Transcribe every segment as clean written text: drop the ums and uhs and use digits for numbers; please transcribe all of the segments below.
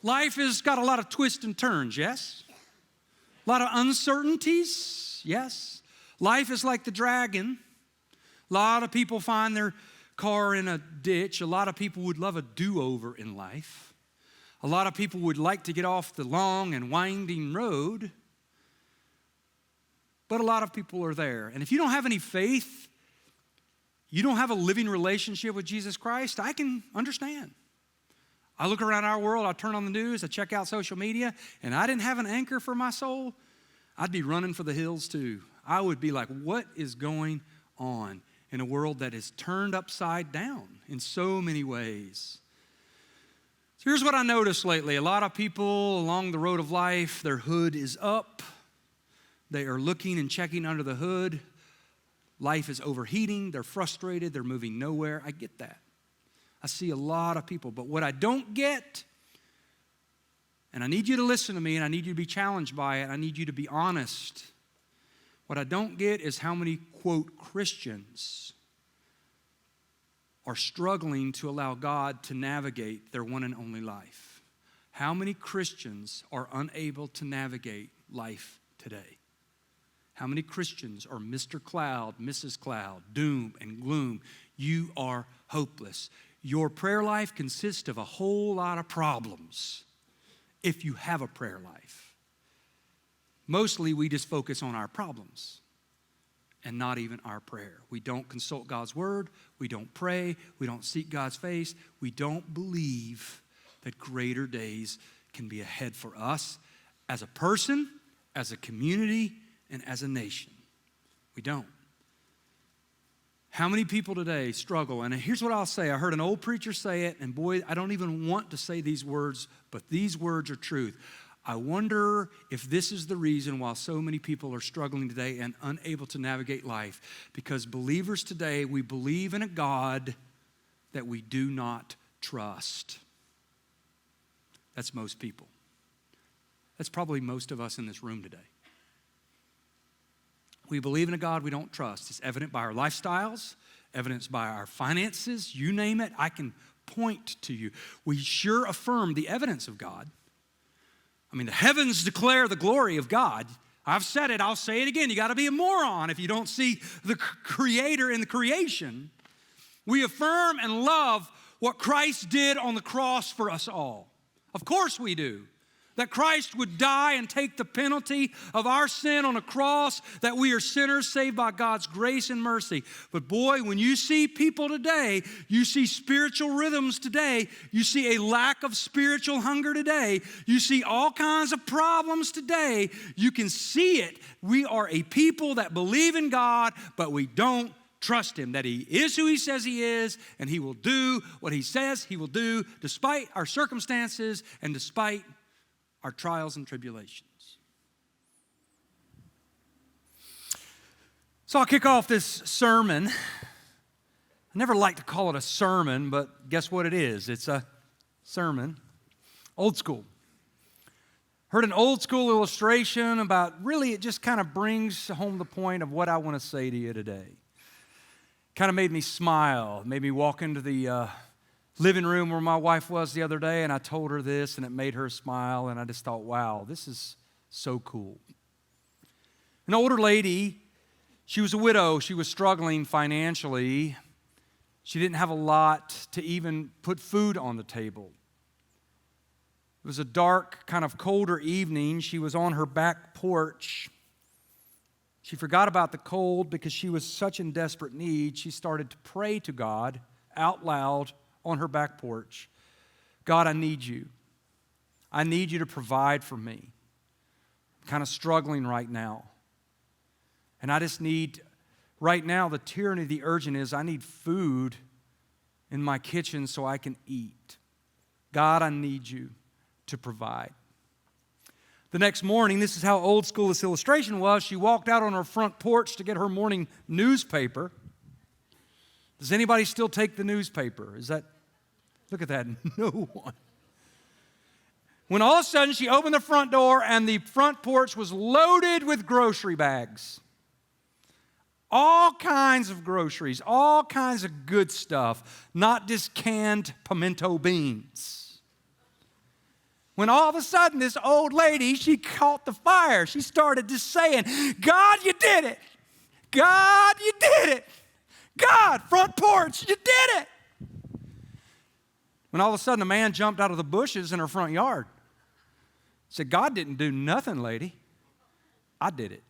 Life has got a lot of twists and turns, yes? A lot of uncertainties, yes? Life is like the dragon. A lot of people find their car in a ditch. A lot of people would love a do-over in life. A lot of people would like to get off the long and winding road. But a lot of people are there. And if you don't have any faith, you don't have a living relationship with Jesus Christ, I can understand. I look around our world, I turn on the news, I check out social media, and I didn't have an anchor for my soul, I'd be running for the hills too. I would be like, what is going on in a world that is turned upside down in so many ways? So here's what I noticed lately. A lot of people along the road of life, their hood is up. They are looking and checking under the hood. Life is overheating. They're frustrated. They're moving nowhere. I get that. I see a lot of people. But what I don't get, and I need you to listen to me, and I need you to be challenged by it. I need you to be honest. What I don't get is how many, quote, Christians are struggling to allow God to navigate their one and only life. How many Christians are unable to navigate life today? How many Christians are Mr. Cloud, Mrs. Cloud, doom and gloom? You are hopeless. Your prayer life consists of a whole lot of problems if you have a prayer life. Mostly we just focus on our problems and not even our prayer. We don't consult God's word. We don't pray. We don't seek God's face. We don't believe that greater days can be ahead for us as a person, as a community, and as a nation. We don't. How many people today struggle? And here's what I'll say. I heard an old preacher say it, and boy, I don't even want to say these words, but these words are truth. I wonder if this is the reason why so many people are struggling today and unable to navigate life. Because believers today, we believe in a God that we do not trust. That's most people. That's probably most of us in this room today. We believe in a God we don't trust. It's evident by our lifestyles, evidenced by our finances, you name it. I can point to you. We sure affirm the evidence of God. I mean, the heavens declare the glory of God. I've said it, I'll say it again. You got to be a moron if you don't see the Creator in the creation. We affirm and love what Christ did on the cross for us all. Of course we do. That Christ would die and take the penalty of our sin on a cross, that we are sinners saved by God's grace and mercy. But boy, when you see people today, you see spiritual rhythms today, you see a lack of spiritual hunger today, you see all kinds of problems today, you can see it. We are a people that believe in God, but we don't trust Him, that He is who He says He is, and He will do what He says He will do, despite our circumstances and despite our trials and tribulations. So I'll kick off this sermon. I never like to call it a sermon, but guess what it is? It's a sermon. Old school. Heard an old school illustration about, really it just kind of brings home the point of what I want to say to you today. Kind of made me smile, made me walk into the living room where my wife was the other day, and I told her this, and it made her smile, and I just thought, wow, this is so cool. An older lady, she was a widow. She was struggling financially. She didn't have a lot to even put food on the table. It was a dark, kind of colder evening. She was on her back porch. She forgot about the cold because she was such in desperate need. She started to pray to God out loud on her back porch. God, I need you. I need you to provide for me. I'm kind of struggling right now. And I just need, right now, the tyranny, the urgent is I need food in my kitchen so I can eat. God, I need you to provide. The next morning, this is how old school this illustration was. She walked out on her front porch to get her morning newspaper. Does anybody still take the newspaper? Look at that, no one. When all of a sudden she opened the front door and the front porch was loaded with grocery bags. All kinds of groceries, all kinds of good stuff, not just canned pimento beans. when all of a sudden this old lady, she caught the fire. She started just saying, God, you did it. God, you did it. God, front porch, you did it. When all of a sudden a man jumped out of the bushes in her front yard. Said, God didn't do nothing, lady. I did it.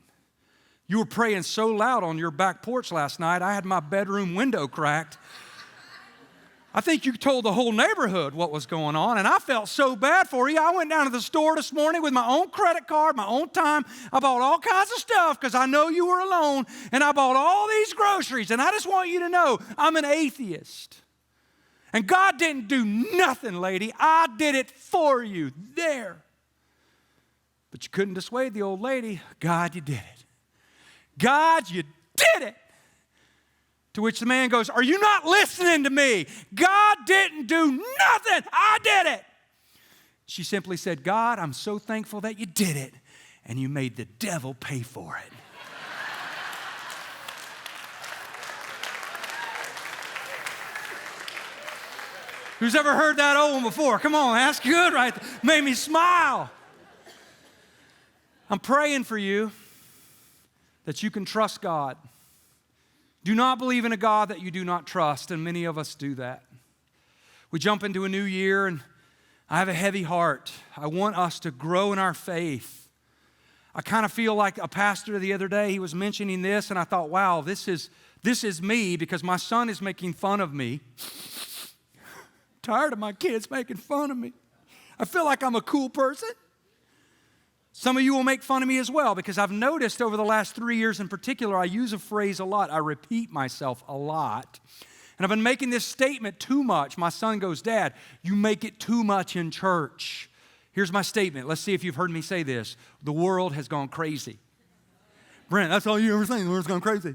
You were praying so loud on your back porch last night, I had my bedroom window cracked. I think you told the whole neighborhood what was going on, and I felt so bad for you. I went down to the store this morning with my own credit card, my own time. I bought all kinds of stuff because I know you were alone, and I bought all these groceries, and I just want you to know I'm an atheist. And God didn't do nothing, lady. I did it for you there. But you couldn't dissuade the old lady. God, you did it. God, you did it. To which the man goes, are you not listening to me? God didn't do nothing. I did it. She simply said, God, I'm so thankful that you did it, and you made the devil pay for it. Who's ever heard that old one before? Come on, that's good right there. Made me smile. I'm praying for you that you can trust God. Do not believe in a God that you do not trust, and many of us do that. We jump into a new year, and I have a heavy heart. I want us to grow in our faith. I kind of feel like a pastor the other day, he was mentioning this, and I thought, wow, this is me because my son is making fun of me. Tired of my kids making fun of me. I feel like I'm a cool person. Some of you will make fun of me as well because I've noticed over the last 3 years in particular, I use a phrase a lot. I repeat myself a lot. And I've been making this statement too much. My son goes, Dad, you make it too much in church. Here's my statement. Let's see if you've heard me say this. The world has gone crazy. Brent, that's all you ever say. The world's gone crazy.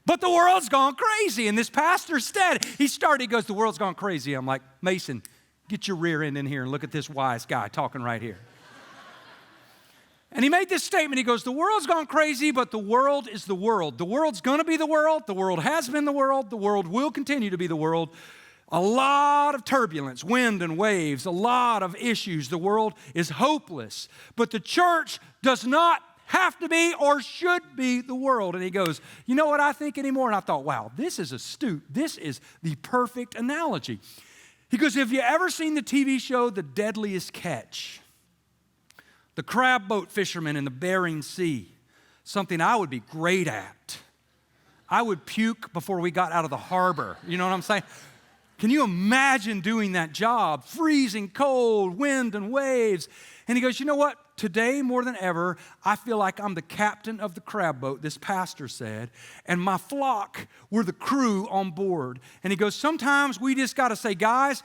But the world's gone crazy. And this pastor said, he goes, the world's gone crazy. I'm like, Mason, get your rear end in here and look at this wise guy talking right here. And he made this statement. He goes, the world's gone crazy, but the world is the world. The world's going to be the world. The world has been the world. The world will continue to be the world. A lot of turbulence, wind and waves, a lot of issues. The world is hopeless. But the church does not have to be or should be the world. And he goes, you know what I think anymore? And I thought, wow, this is astute. This is the perfect analogy. He goes, have you ever seen the TV show The Deadliest Catch? The crab boat fishermen in the Bering Sea, something I would be great at. I would puke before we got out of the harbor. You know what I'm saying? Can you imagine doing that job? Freezing cold, wind and waves. And he goes, you know what? Today, more than ever, I feel like I'm the captain of the crab boat, this pastor said, and my flock were the crew on board. And he goes, sometimes we just got to say, guys,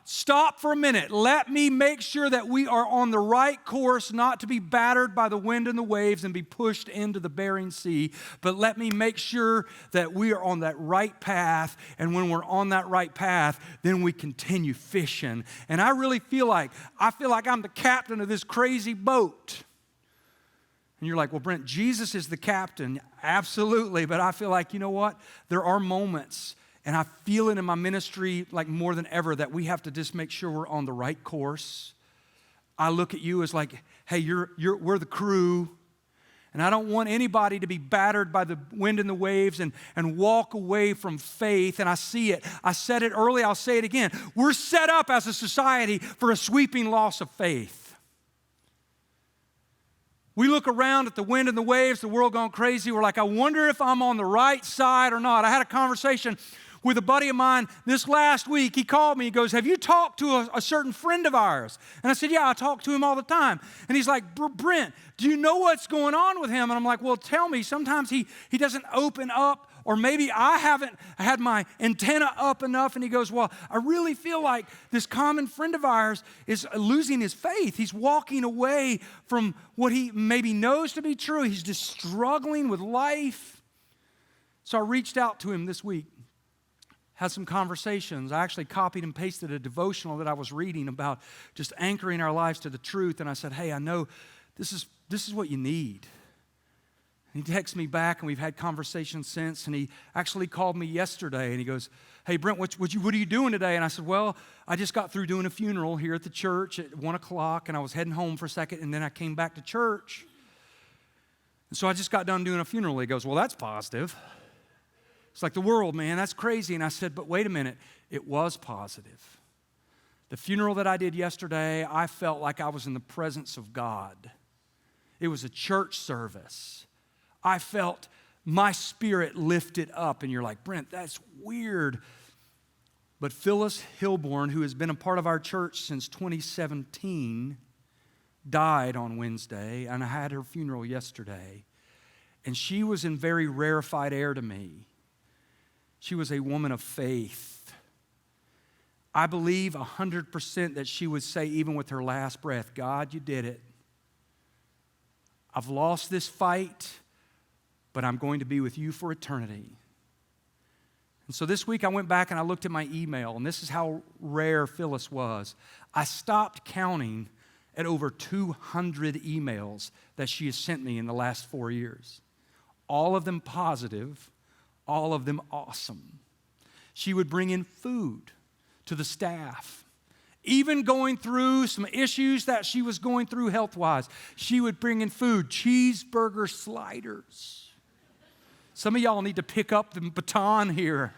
stop for a minute. Let me make sure that we are on the right course, not to be battered by the wind and the waves and be pushed into the Bering Sea, but let me make sure that we are on that right path, and when we're on that right path, then we continue fishing. And I really feel like I'm the captain of this crazy boat. And you're like, well, Brent, Jesus is the captain. Absolutely. But I feel like, you know what? There are moments, and I feel it in my ministry like more than ever, that we have to just make sure we're on the right course. I look at you as like, hey, we're the crew. And I don't want anybody to be battered by the wind and the waves and walk away from faith. And I see it. I said it early. I'll say it again. We're set up as a society for a sweeping loss of faith. We look around at the wind and the waves, the world gone crazy. We're like, I wonder if I'm on the right side or not. I had a conversation with a buddy of mine this last week. He called me. He goes, have you talked to a certain friend of ours? And I said, yeah, I talk to him all the time. And he's like, Brent, do you know what's going on with him? And I'm like, well, tell me. Sometimes he doesn't open up, or maybe I haven't had my antenna up enough. And he goes, well, I really feel like this common friend of ours is losing his faith. He's walking away from what he maybe knows to be true. He's just struggling with life. So I reached out to him this week. Had some conversations. I actually copied and pasted a devotional that I was reading about just anchoring our lives to the truth. And I said, hey, I know this is what you need. And he texts me back, and we've had conversations since, and he actually called me yesterday, and he goes, hey, Brent, what are you doing today? And I said, well, I just got through doing a funeral here at the church at 1 o'clock, and I was heading home for a second, and then I came back to church. And so I just got done doing a funeral. He goes, well, that's positive. It's like the world, man, that's crazy. And I said, but wait a minute, it was positive. The funeral that I did yesterday, I felt like I was in the presence of God. It was a church service. I felt my spirit lifted up, and you're like, Brent, that's weird. But Phyllis Hilborn, who has been a part of our church since 2017, died on Wednesday, and I had her funeral yesterday. And she was in very rarefied air to me. She was a woman of faith. I believe 100% that she would say, even with her last breath, God, you did it. I've lost this fight, but I'm going to be with you for eternity. And so this week I went back and I looked at my email, and this is how rare Phyllis was. I stopped counting at over 200 emails that she has sent me in the last 4 years. All of them positive, all of them awesome. She would bring in food to the staff. Even going through some issues that she was going through health-wise, she would bring in food, cheeseburger sliders. Some of y'all need to pick up the baton here.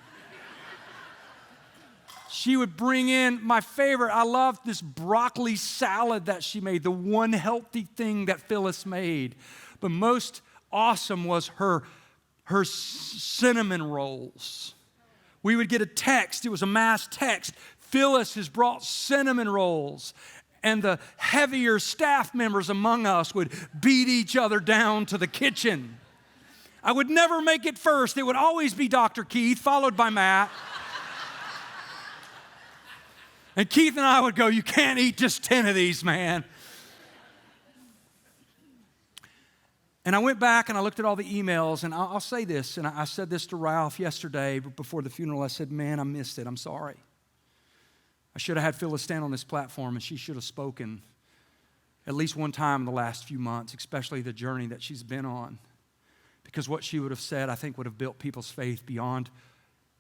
She would bring in my favorite. I love this broccoli salad that she made, the one healthy thing that Phyllis made. But most awesome was her cinnamon rolls. We would get a text. It was a mass text. Phyllis has brought cinnamon rolls. And the heavier staff members among us would beat each other down to the kitchen. I would never make it first. It would always be Dr. Keith, followed by Matt. And Keith and I would go, you can't eat just 10 of these, man. And I went back and I looked at all the emails, and I'll say this, and I said this to Ralph yesterday before the funeral. I said, man, I missed it. I'm sorry. I should have had Phyllis stand on this platform, and she should have spoken at least one time in the last few months, especially the journey that she's been on. Because what she would have said, I think, would have built people's faith beyond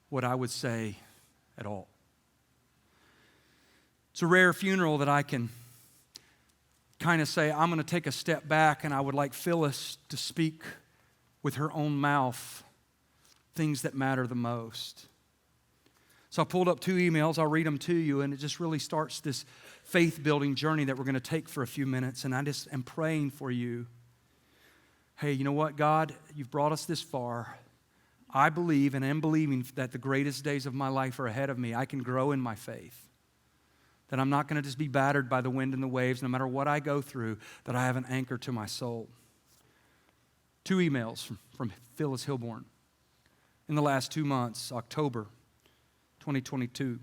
what I would say at all. It's a rare funeral that I can kind of say, I'm going to take a step back, and I would like Phyllis to speak with her own mouth things that matter the most. So I pulled up 2 emails. I'll read them to you, and it just really starts this faith-building journey that we're going to take for a few minutes, and I just am praying for you. Hey, you know what, God? You've brought us this far. I believe and am believing that the greatest days of my life are ahead of me. I can grow in my faith. That I'm not going to just be battered by the wind and the waves, no matter what I go through, that I have an anchor to my soul. 2 emails from Phyllis Hilborn in the last 2 months, October 2022.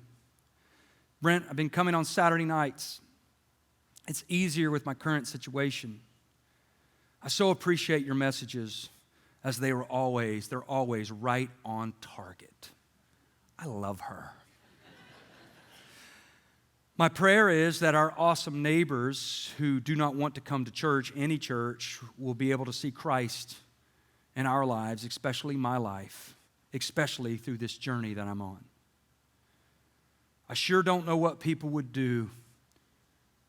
Brent, I've been coming on Saturday nights. It's easier with my current situation. I so appreciate your messages, as they're always right on target. I love her. My prayer is that our awesome neighbors who do not want to come to church, any church, will be able to see Christ in our lives, especially my life, especially through this journey that I'm on. I sure don't know what people would do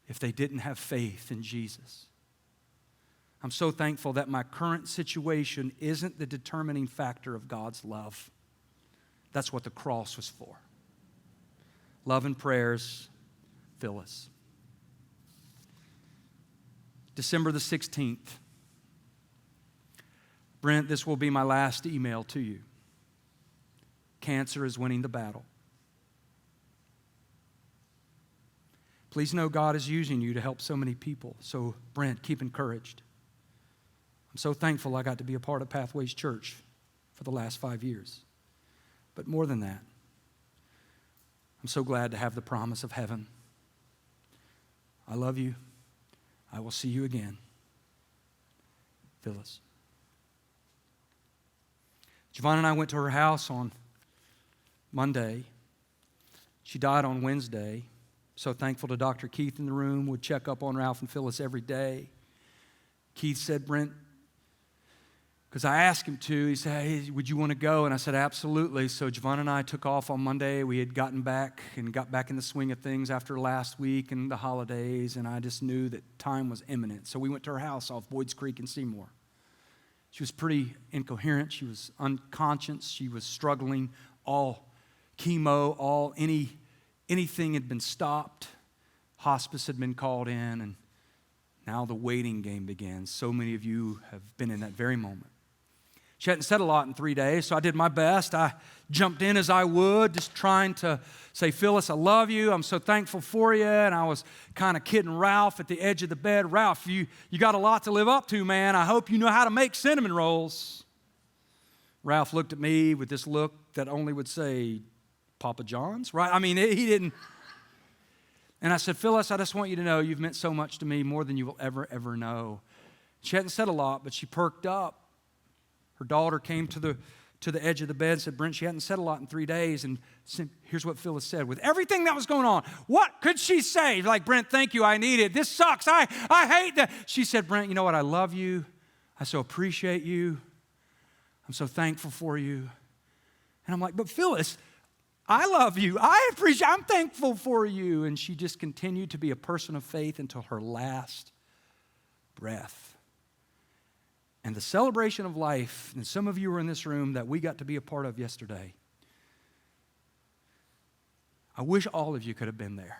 if they didn't have faith in Jesus. I'm so thankful that my current situation isn't the determining factor of God's love. That's what the cross was for. Love and prayers, Phyllis. December the 16th. Brent, this will be my last email to you. Cancer is winning the battle. Please know God is using you to help so many people. So, Brent, keep encouraged. I'm so thankful I got to be a part of Pathways Church for the last 5 years. But more than that, I'm so glad to have the promise of heaven. I love you. I will see you again. Phyllis. Javon and I went to her house on Monday. She died on Wednesday. So thankful to Dr. Keith in the room, would check up on Ralph and Phyllis every day. Keith said, Brent, because I asked him to. He said, hey, would you want to go? And I said, absolutely. So Javon and I took off on Monday. We had gotten back and got back in the swing of things after last week and the holidays, and I just knew that time was imminent. So we went to her house off Boyd's Creek in Seymour. She was pretty incoherent. She was unconscious. She was struggling. All chemo, anything had been stopped. Hospice had been called in, and now the waiting game begins. So many of you have been in that very moment. She hadn't said a lot in 3 days, so I did my best. I jumped in as I would, just trying to say, Phyllis, I love you. I'm so thankful for you. And I was kind of kidding Ralph at the edge of the bed. Ralph, you got a lot to live up to, man. I hope you know how to make cinnamon rolls. Ralph looked at me with this look that only would say, Papa John's, right? I mean, he didn't. And I said, Phyllis, I just want you to know you've meant so much to me, more than you will ever know. She hadn't said a lot, but she perked up. Her daughter came to the edge of the bed and said, Brent, she hadn't said a lot in 3 days. And here's what Phyllis said. With everything that was going on, what could she say? Like, Brent, thank you, I need it. This sucks. I hate that. She said, Brent, you know what? I love you. I so appreciate you. I'm so thankful for you. And I'm like, but Phyllis, I love you. I'm thankful for you. And she just continued to be a person of faith until her last breath. And the celebration of life, and some of you were in this room that we got to be a part of yesterday. I wish all of you could have been there.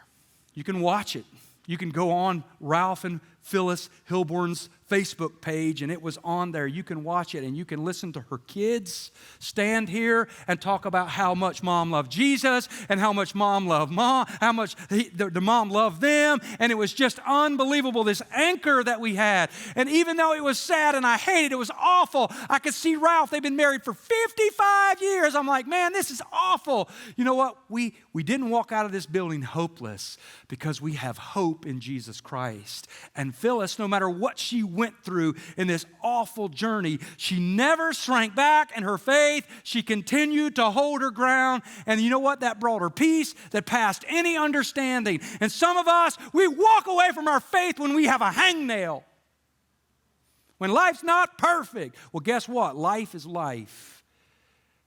You can watch it. You can go on Ralph and Phyllis Hilborn's Facebook page, and it was on there. You can watch it, and you can listen to her kids stand here and talk about how much mom loved Jesus and how much mom loved mom, how much the mom loved them, and it was just unbelievable, this anchor that we had. And even though it was sad and I hated it, it was awful, I could see Ralph. They've been married for 55 years. I'm like, man, this is awful. You know what? We didn't walk out of this building hopeless because we have hope in Jesus Christ. And Phyllis, no matter what she went through in this awful journey, she never shrank back in her faith. She continued to hold her ground. And you know what? That brought her peace that passed any understanding. And some of us, we walk away from our faith when we have a hangnail. When life's not perfect. Well, guess what? Life is life.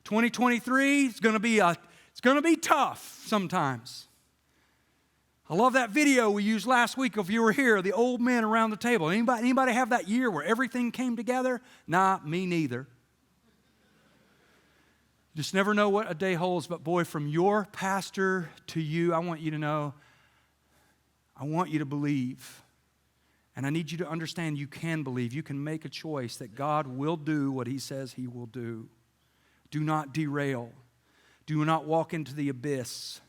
2023 is going to be tough sometimes. I love that video we used last week. If you were here, the old men around the table. Anybody have that year where everything came together? Nah, me neither. Just never know what a day holds. But boy, from your pastor to you, I want you to know, I want you to believe. And I need you to understand you can believe. You can make a choice that God will do what He says He will do. Do not derail. Do not walk into the abyss.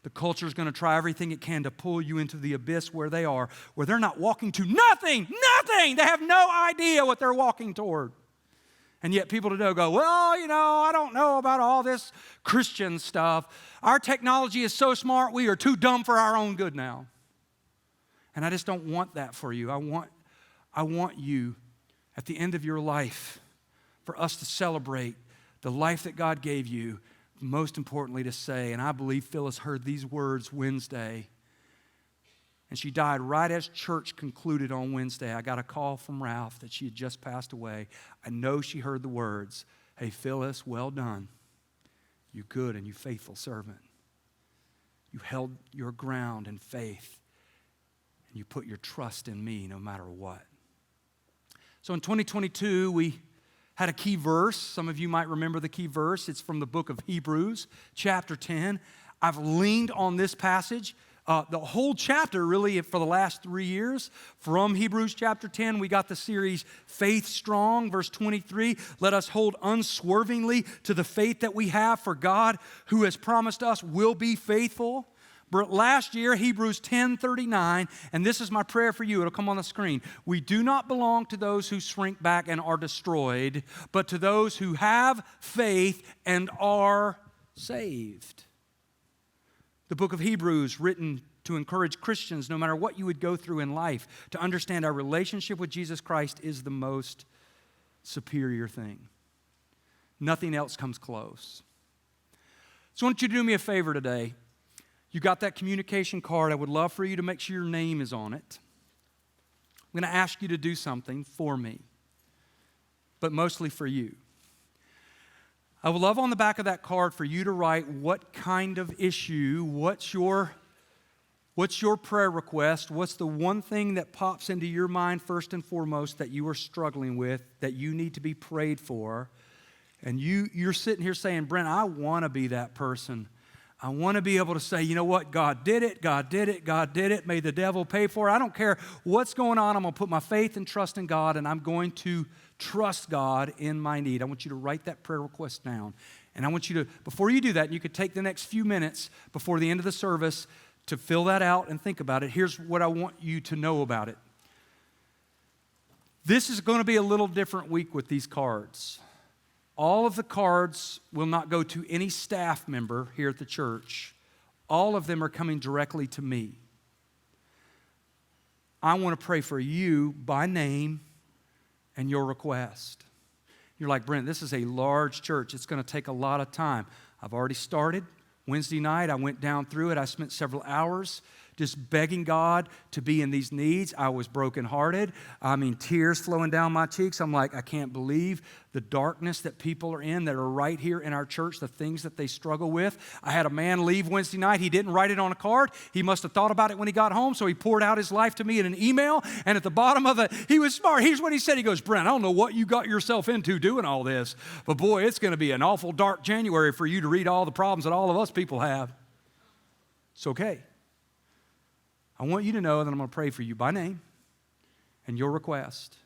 The culture is going to try everything it can to pull you into the abyss where they are, where they're not walking to nothing. They have no idea what they're walking toward. And yet people today go, well, I don't know about all this Christian stuff. Our technology is so smart, we are too dumb for our own good now. And I just don't want that for you. I want you, at the end of your life, for us to celebrate the life that God gave you. Most importantly to say, and I believe Phyllis heard these words Wednesday, and she died right as church concluded on Wednesday. I got a call from Ralph that she had just passed away. I know she heard the words, hey, Phyllis, well done. You good and you faithful servant. You held your ground in faith, and you put your trust in me no matter what. So in 2022, we had a key verse. Some of you might remember the key verse. It's from the book of Hebrews, chapter 10. I've leaned on this passage, the whole chapter really for the last 3 years. From Hebrews chapter 10, we got the series Faith Strong, verse 23. Let us hold unswervingly to the faith that we have, for God who has promised us will be faithful. Last year, Hebrews 10:39, and this is my prayer for you. It'll come on the screen. We do not belong to those who shrink back and are destroyed, but to those who have faith and are saved. The book of Hebrews, written to encourage Christians, no matter what you would go through in life, to understand our relationship with Jesus Christ is the most superior thing. Nothing else comes close. So I want you to do me a favor today. You got that communication card. I would love for you to make sure your name is on it. I'm going to ask you to do something for me. but mostly for you. I would love on the back of that card for you to write what kind of issue, what's your prayer request, what's the one thing that pops into your mind first and foremost that you are struggling with, that you need to be prayed for. And you're sitting here saying, Brent, I want to be that person. I want to be able to say, you know what, God did it, God did it, God did it. May the devil pay for it. I don't care what's going on. I'm going to put my faith and trust in God, and I'm going to trust God in my need. I want you to write that prayer request down. And I want you to, before you do that, you could take the next few minutes before the end of the service to fill that out and think about it. Here's what I want you to know about it. This is going to be a little different week with these cards. All of the cards will not go to any staff member here at the church. All of them are coming directly to me. I want to pray for you by name and your request. You're like, Brent, this is a large church. It's going to take a lot of time. I've already started. Wednesday night, I went down through it. I spent several hours just begging God to be in these needs. I was brokenhearted. Tears flowing down my cheeks. I'm like, I can't believe the darkness that people are in that are right here in our church, the things that they struggle with. I had a man leave Wednesday night. He didn't write it on a card. He must have thought about it when he got home, so he poured out his life to me in an email, and at the bottom of it, he was smart. Here's what he said. He goes, Brent, I don't know what you got yourself into doing all this, but boy, it's going to be an awful dark January for you to read all the problems that all of us people have. It's okay. I want you to know that I'm going to pray for you by name and your request,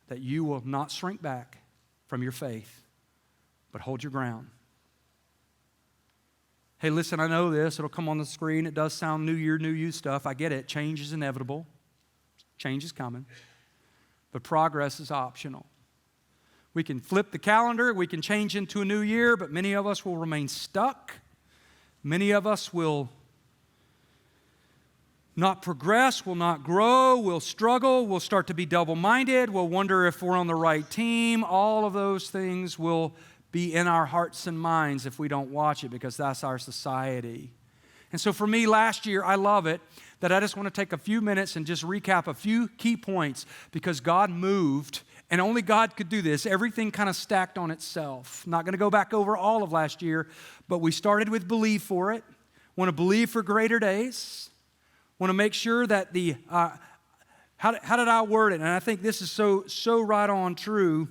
that you will not shrink back from your faith, but hold your ground. Hey, listen, I know this. It'll come on the screen. It does sound new year, new you stuff. I get it. Change is inevitable. Change is coming. But progress is optional. We can flip the calendar. We can change into a new year, but many of us will remain stuck. Many of us will not progress, will not grow, will struggle, will start to be double-minded, will wonder if we're on the right team. All of those things will be in our hearts and minds if we don't watch it, because that's our society. And so for me last year, I love it that I just want to take a few minutes and just recap a few key points, because God moved, and only God could do this. Everything kind of stacked on itself. Not going to go back over all of last year, but we started with believe for it. Want to believe for greater days. Want to make sure that how did I word it? And I think this is so right on true.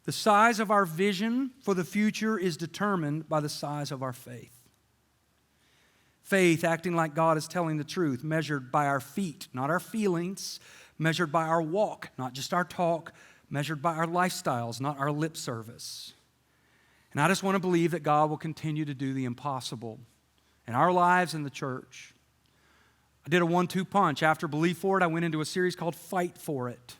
The size of our vision for the future is determined by the size of our faith. Faith, acting like God is telling the truth, measured by our feet, not our feelings, measured by our walk, not just our talk, measured by our lifestyles, not our lip service. And I just want to believe that God will continue to do the impossible in our lives and the church. I did a 1-2 punch. After Believe for It, I went into a series called Fight for It.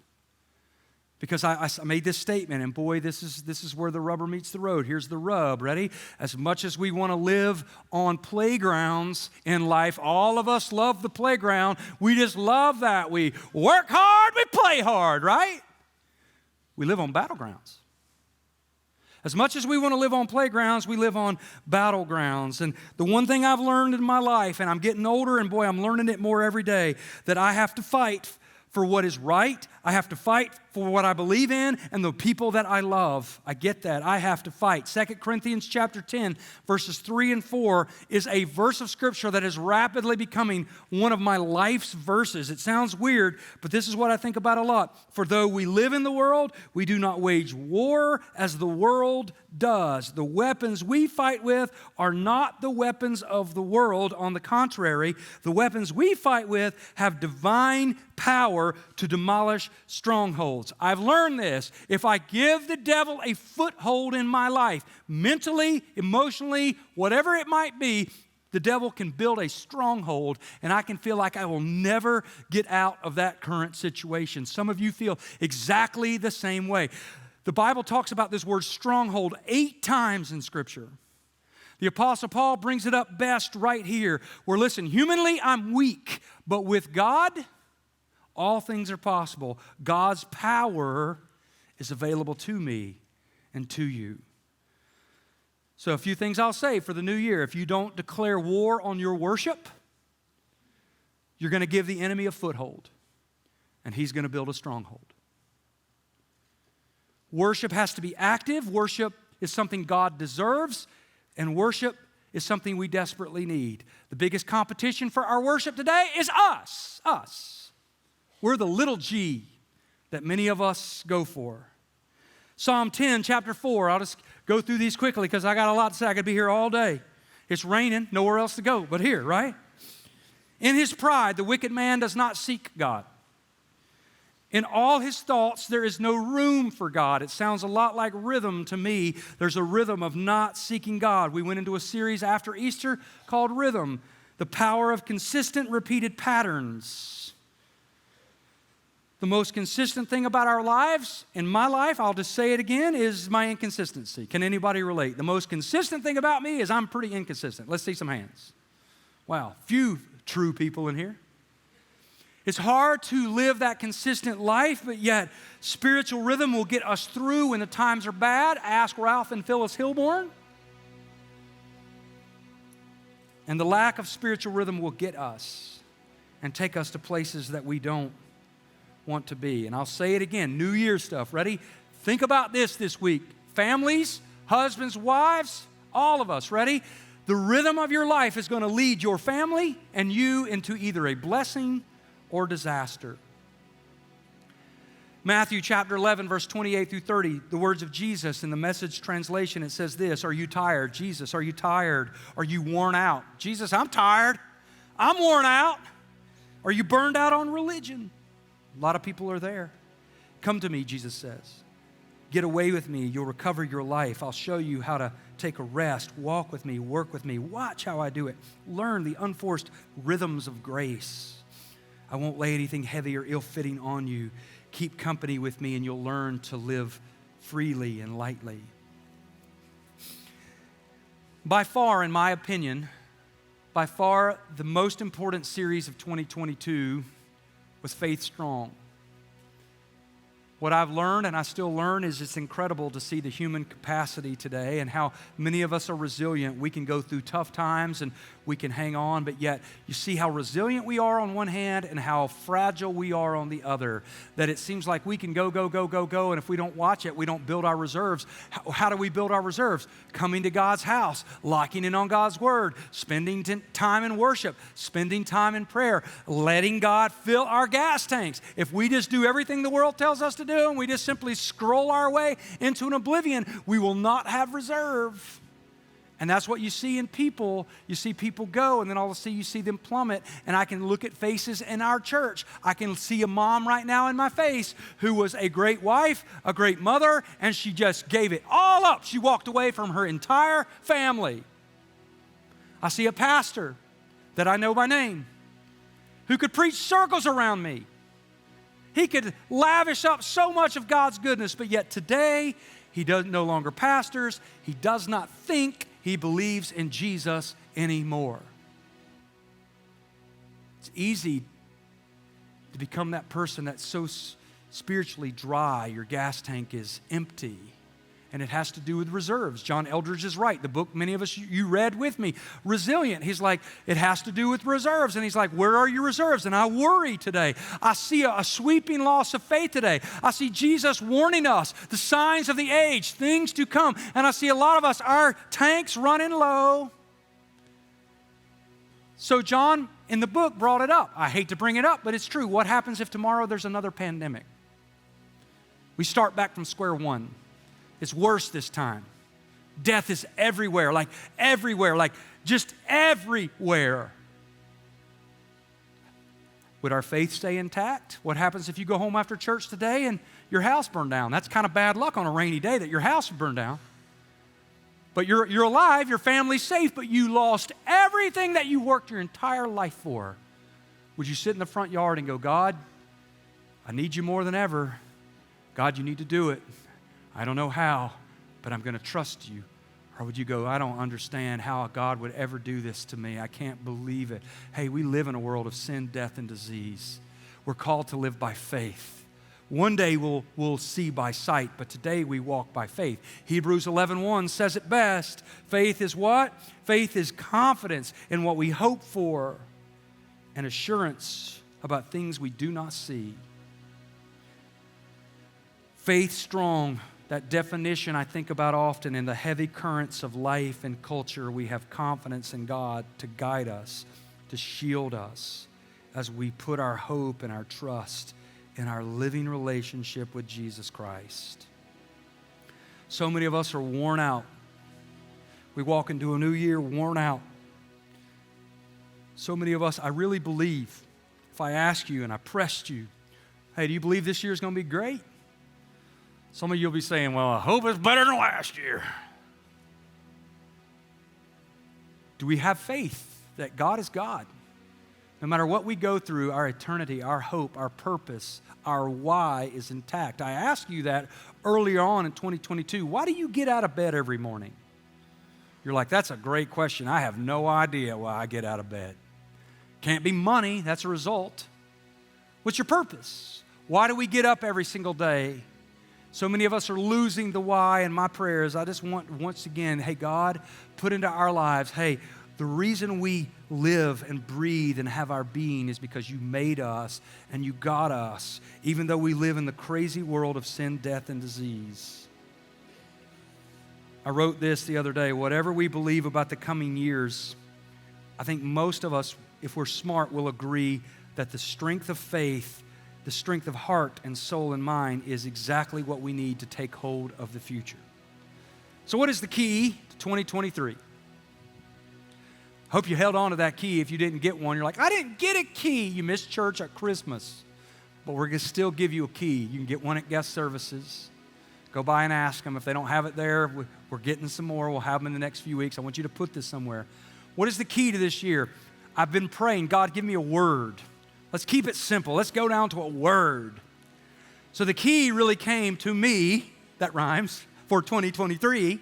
Because I made this statement, and boy, this is where the rubber meets the road. Here's the rub. Ready? As much as we want to live on playgrounds in life, all of us love the playground. We just love that. We work hard, we play hard, right? We live on battlegrounds. As much as we want to live on playgrounds, we live on battlegrounds. And the one thing I've learned in my life, and I'm getting older, and boy, I'm learning it more every day, that I have to fight for what is right. I have to fight for what I believe in and the people that I love. I get that. I have to fight. 2 Corinthians chapter 10, verses 3 and 4 is a verse of Scripture that is rapidly becoming one of my life's verses. It sounds weird, but this is what I think about a lot. For though we live in the world, we do not wage war as the world does. The weapons we fight with are not the weapons of the world. On the contrary, the weapons we fight with have divine power to demolish strongholds. I've learned this. If I give the devil a foothold in my life, mentally, emotionally, whatever it might be, the devil can build a stronghold, and I can feel like I will never get out of that current situation. Some of you feel exactly the same way. The Bible talks about this word stronghold 8 times in Scripture. The Apostle Paul brings it up best right here, where, listen, humanly I'm weak, but with God, all things are possible. God's power is available to me and to you. So a few things I'll say for the new year. If you don't declare war on your worship, you're going to give the enemy a foothold. and He's going to build a stronghold. Worship has to be active. Worship is something God deserves, and worship is something we desperately need. The biggest competition for our worship today is us. Us. We're the little g that many of us go for. Psalm 10, chapter 4. I'll just go through these quickly because I got a lot to say. I could be here all day. It's raining, nowhere else to go but here, right? In his pride, the wicked man does not seek God. In all his thoughts, there is no room for God. It sounds a lot like rhythm to me. There's a rhythm of not seeking God. We went into a series after Easter called Rhythm, the power of consistent, repeated patterns. The most consistent thing about our lives, in my life, I'll just say it again, is my inconsistency. Can anybody relate? The most consistent thing about me is I'm pretty inconsistent. Let's see some hands. Wow, few true people in here. It's hard to live that consistent life, but yet spiritual rhythm will get us through when the times are bad. Ask Ralph and Phyllis Hilborn. And the lack of spiritual rhythm will get us and take us to places that we don't want to be. And I'll say it again, New Year's stuff. Ready? Think about this week. Families, husbands, wives, all of us. Ready? The rhythm of your life is going to lead your family and you into either a blessing or disaster. Matthew chapter 11, verse 28 through 30, the words of Jesus in the Message translation, it says this: Are you tired? Jesus, are you tired? Are you worn out? Jesus, I'm tired. I'm worn out. Are you burned out on religion? A lot of people are there. Come to me, Jesus says. Get away with me. You'll recover your life. I'll show you how to take a rest. Walk with me. Work with me. Watch how I do it. Learn the unforced rhythms of grace. I won't lay anything heavy or ill-fitting on you. Keep company with me and you'll learn to live freely and lightly. By far, in my opinion, by far the most important series of 2022 was Faith Strong. What I've learned, and I still learn, is it's incredible to see the human capacity today and how many of us are resilient. We can go through tough times and we can hang on, but yet you see how resilient we are on one hand and how fragile we are on the other. That it seems like we can go, and if we don't watch it, we don't build our reserves. How do we build our reserves? Coming to God's house, locking in on God's word, spending time in worship, spending time in prayer, letting God fill our gas tanks. If we just do everything the world tells us to do and we just simply scroll our way into an oblivion, we will not have reserve. And that's what you see in people. You see people go, and then all of a sudden you see them plummet. And I can look at faces in our church. I can see a mom right now in my face who was a great wife, a great mother, and she just gave it all up. She walked away from her entire family. I see a pastor that I know by name who could preach circles around me. He could lavish up so much of God's goodness, but yet today he no longer pastors. He does not think he believes in Jesus anymore. It's easy to become that person that's so spiritually dry, your gas tank is empty. And it has to do with reserves. John Eldridge is right. The book many of us, you read with me, Resilient. He's like, it has to do with reserves. And he's like, where are your reserves? And I worry today. I see a sweeping loss of faith today. I see Jesus warning us, the signs of the age, things to come. And I see a lot of us, our tanks running low. So John, in the book, brought it up. I hate to bring it up, but it's true. What happens if tomorrow there's another pandemic? We start back from square one. It's worse this time. Death is everywhere, like just everywhere. Would our faith stay intact? What happens if you go home after church today and your house burned down? That's kind of bad luck on a rainy day that your house burned down. But you're alive, your family's safe, but you lost everything that you worked your entire life for. Would you sit in the front yard and go, God, I need you more than ever. God, you need to do it. I don't know how, but I'm going to trust you. Or would you go, I don't understand how God would ever do this to me. I can't believe it. Hey, we live in a world of sin, death, and disease. We're called to live by faith. One day we'll see by sight, but today we walk by faith. Hebrews 11:1 says it best. Faith is what? Faith is confidence in what we hope for and assurance about things we do not see. Faith strong, that definition I think about often. In the heavy currents of life and culture, we have confidence in God to guide us, to shield us as we put our hope and our trust in our living relationship with Jesus Christ. So many of us are worn out. We walk into a new year worn out. So many of us, I really believe, if I ask you and I pressed you, hey, do you believe this year is going to be great? Some of you will be saying, well, I hope it's better than last year. Do we have faith that God is God? No matter what we go through, our eternity, our hope, our purpose, our why is intact. I asked you that earlier on in 2022. Why do you get out of bed every morning? You're like, that's a great question. I have no idea why I get out of bed. Can't be money, that's a result. What's your purpose? Why do we get up every single day? So many of us are losing the why. In my prayers, I just want, once again, hey, God, put into our lives, hey, the reason we live and breathe and have our being is because you made us and you got us, even though we live in the crazy world of sin, death, and disease. I wrote this the other day. Whatever we believe about the coming years, I think most of us, if we're smart, will agree that the strength of faith, the strength of heart and soul and mind is exactly what we need to take hold of the future. So what is the key to 2023? Hope you held on to that key. If you didn't get one, you're like, I didn't get a key. You missed church at Christmas. But we're going to still give you a key. You can get one at guest services. Go by and ask them. If they don't have it there, we're getting some more. We'll have them in the next few weeks. I want you to put this somewhere. What is the key to this year? I've been praying, God, give me a word. Let's keep it simple. Let's go down to a word. So the key really came to me, that rhymes, for 2023.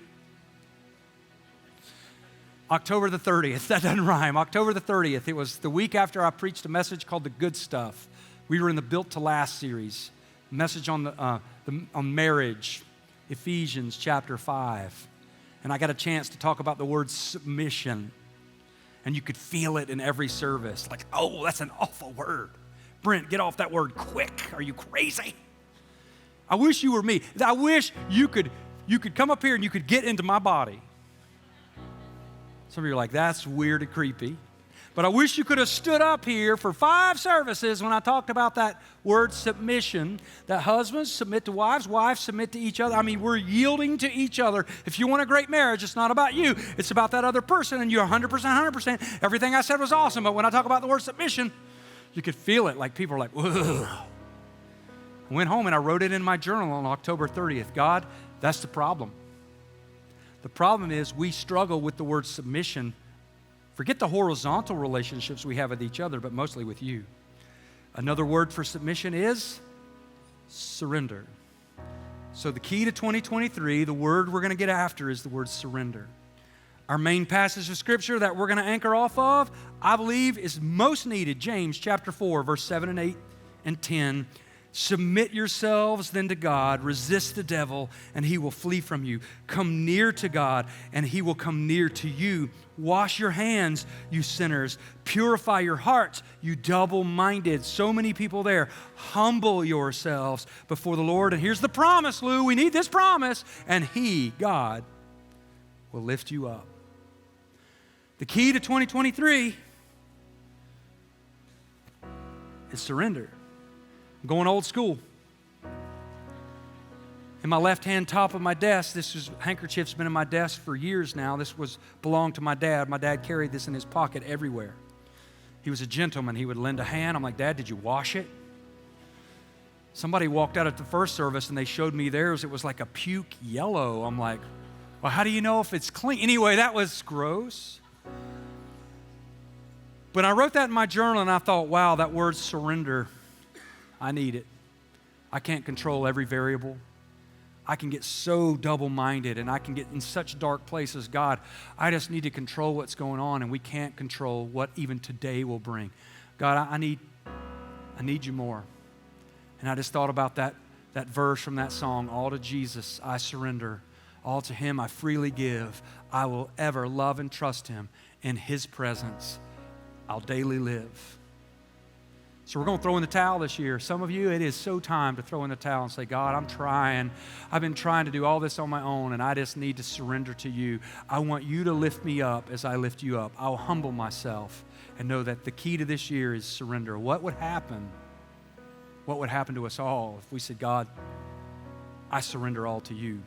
October the 30th. That doesn't rhyme. October the 30th. It was the week after I preached a message called The Good Stuff. We were in the Built to Last series. A message on on marriage, Ephesians chapter 5. And I got a chance to talk about the word submission. And you could feel it in every service. Like, oh, that's an awful word. Brent, get off that word quick. Are you crazy? I wish you were me. I wish you could come up here and you could get into my body. Some of you are like, that's weird and creepy. But I wish you could have stood up here for 5 services when I talked about that word submission, that husbands submit to wives, wives submit to each other. I mean, we're yielding to each other. If you want a great marriage, it's not about you. It's about that other person, and you're 100%. Everything I said was awesome, but when I talk about the word submission, you could feel it. Like people are like, whoa. I went home and I wrote it in my journal on October 30th. God, that's the problem. The problem is we struggle with the word submission. Forget the horizontal relationships we have with each other, but mostly with you. Another word for submission is surrender. So the key to 2023, the word we're going to get after is the word surrender. Our main passage of Scripture that we're going to anchor off of, I believe, is most needed. James chapter 4, verse 7 and 8 and 10. Submit yourselves then to God, resist the devil, and he will flee from you. Come near to God, and he will come near to you. Wash your hands, you sinners. Purify your hearts, you double-minded. So many people there. Humble yourselves before the Lord. And here's the promise, Lou. We need this promise. And he, God, will lift you up. The key to 2023 is surrender. I'm going old school. In my left-hand top of my desk, handkerchief's been in my desk for years now. This belonged to my dad. My dad carried this in his pocket everywhere. He was a gentleman. He would lend a hand. I'm like, Dad, did you wash it? Somebody walked out at the first service and they showed me theirs. It was like a puke yellow. I'm like, well, how do you know if it's clean? Anyway, that was gross. But I wrote that in my journal and I thought, wow, that word surrender, I need it. I can't control every variable. I can get so double-minded and I can get in such dark places. God, I just need to control what's going on, and we can't control what even today will bring. God, I need you more. And I just thought about that verse from that song, all to Jesus I surrender, all to him I freely give. I will ever love and trust him. In his presence I'll daily live. So we're going to throw in the towel this year. Some of you, it is so time to throw in the towel and say, God, I'm trying. I've been trying to do all this on my own, and I just need to surrender to you. I want you to lift me up as I lift you up. I'll humble myself and know that the key to this year is surrender. What would happen? What would happen to us all if we said, God, I surrender all to you?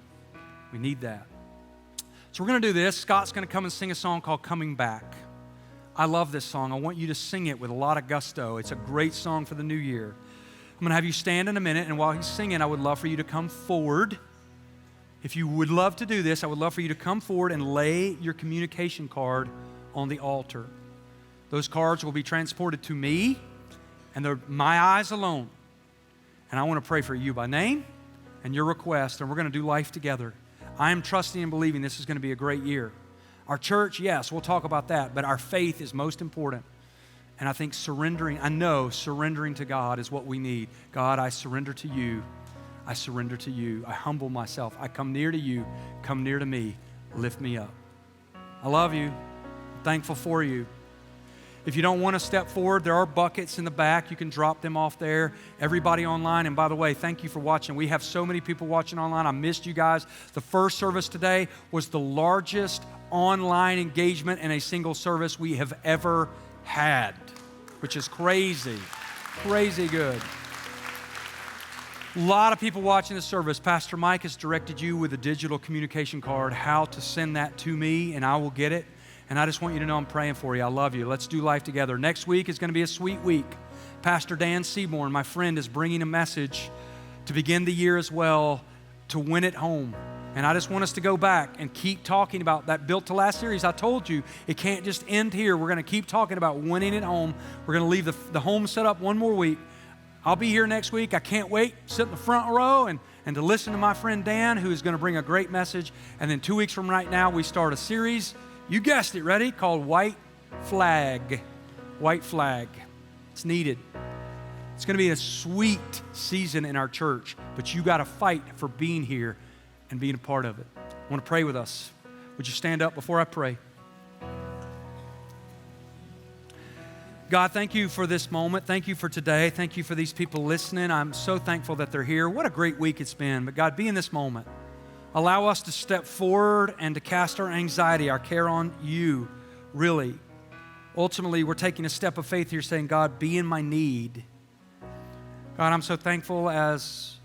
We need that. So we're going to do this. Scott's going to come and sing a song called Coming Back. I love this song. I want you to sing it with a lot of gusto. It's a great song for the new year. I'm going to have you stand in a minute, and while he's singing, I would love for you to come forward. If you would love to do this, I would love for you to come forward and lay your communication card on the altar. Those cards will be transported to me, and they're my eyes alone. And I want to pray for you by name and your request, and we're going to do life together. I am trusting and believing this is going to be a great year. Our church, yes, we'll talk about that, but our faith is most important. And I think surrendering to God is what we need. God, I surrender to you. I surrender to you. I humble myself. I come near to you. Come near to me. Lift me up. I love you. I'm thankful for you. If you don't want to step forward, there are buckets in the back. You can drop them off there. Everybody online, and by the way, thank you for watching. We have so many people watching online. I missed you guys. The first service today was the largest online engagement in a single service we have ever had, which is crazy, crazy good. A lot of people watching the service. Pastor Mike has directed you with a digital communication card how to send that to me, and I will get it. And I just want you to know I'm praying for you. I love you. Let's do life together. Next week is going to be a sweet week. Pastor Dan Seaborn, my friend, is bringing a message to begin the year as well, to win it home. And I just want us to go back and keep talking about that Built to Last series. I told you, it can't just end here. We're going to keep talking about winning it home. We're going to leave the home set up one more week. I'll be here next week. I can't wait. Sit in the front row and to listen to my friend Dan, who is going to bring a great message. And then 2 weeks from right now, we start a series, you guessed it, ready? Called White Flag. White Flag. It's needed. It's going to be a sweet season in our church, but you got to fight for being here and being a part of it. I want to pray with us. Would you stand up before I pray? God, thank you for this moment. Thank you for today. Thank you for these people listening. I'm so thankful that they're here. What a great week it's been. But God, be in this moment. Allow us to step forward and to cast our anxiety, our care on you, really. Ultimately, we're taking a step of faith here saying, God, be in my need. God, I'm so thankful as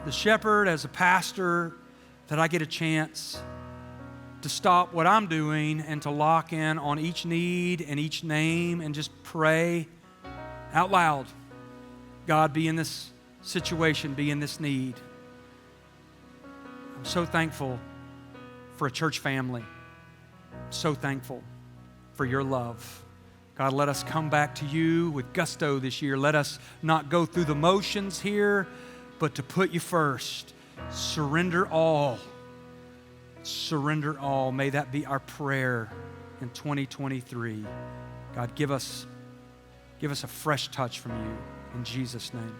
the shepherd, as a pastor, that I get a chance to stop what I'm doing and to lock in on each need and each name and just pray out loud. God, be in this situation, be in this need. I'm so thankful for a church family. I'm so thankful for your love. God, let us come back to you with gusto this year. Let us not go through the motions here, but to put you first. Surrender all. Surrender all. May that be our prayer in 2023. God, give us a fresh touch from you in Jesus' name.